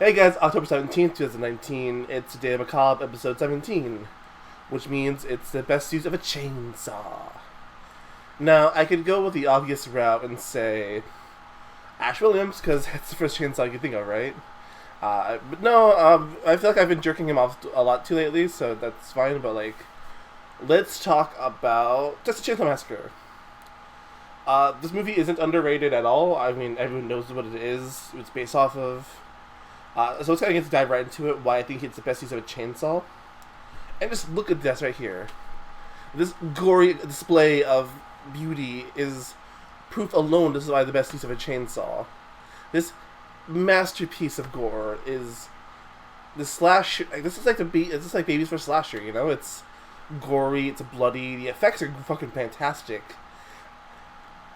Hey guys, October 17th, 2019. It's Today Macabre, episode 17, which means it's the best use of a chainsaw. Now, I could go with the obvious route and say Ash Williams, because it's the first chainsaw you can think of, right? But no, I feel like I've been jerking him off a lot too lately, so that's fine, but let's talk about Texas Chainsaw Massacre. This movie isn't underrated at all. I mean, everyone knows what it is. It's based off of. So let's kind of get to dive right into it. Why I think it's the best use of a chainsaw, and just look at this right here. This gory display of beauty is proof alone. This is why the best use of a chainsaw. This masterpiece of gore is the slash. This is like This is like Babies for Slasher. You know, it's gory. It's bloody. The effects are fucking fantastic.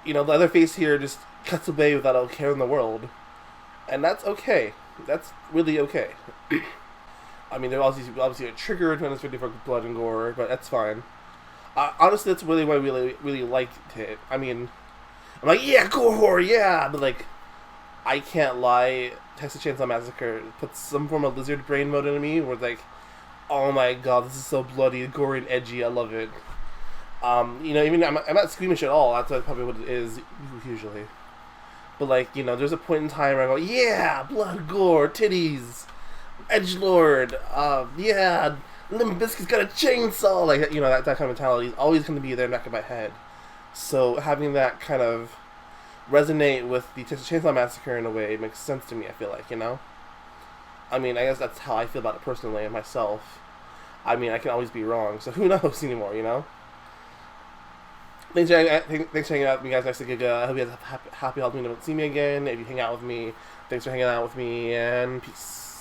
You know, the other face here just cuts away without a care in the world, and that's okay. That's really okay. I mean, they're obviously triggered when it's ready for blood and gore, but that's fine. Honestly, that's really why I really liked it. I mean, I'm like, yeah, gore horror, yeah, but I can't lie. Texas Chainsaw Massacre puts some form of lizard brain mode into me, where oh my god, this is so bloody, gory, and edgy. I love it. Even I'm not squeamish at all. That's probably what it is usually. But there's a point in time where I go, yeah, blood, gore, titties, edgelord, yeah, Limp Bizkit's got a chainsaw, that kind of mentality is always going to be there in the back of my head. So having that kind of resonate with the Texas Chainsaw Massacre in a way makes sense to me. I feel I mean, I guess that's how I feel about it personally and myself. I mean, I can always be wrong, so who knows anymore. Thanks for hanging out with me, guys. Nice to get I hope you guys have happy Halloween. Don't see me again. If you hang out with me, thanks for hanging out with me, and peace.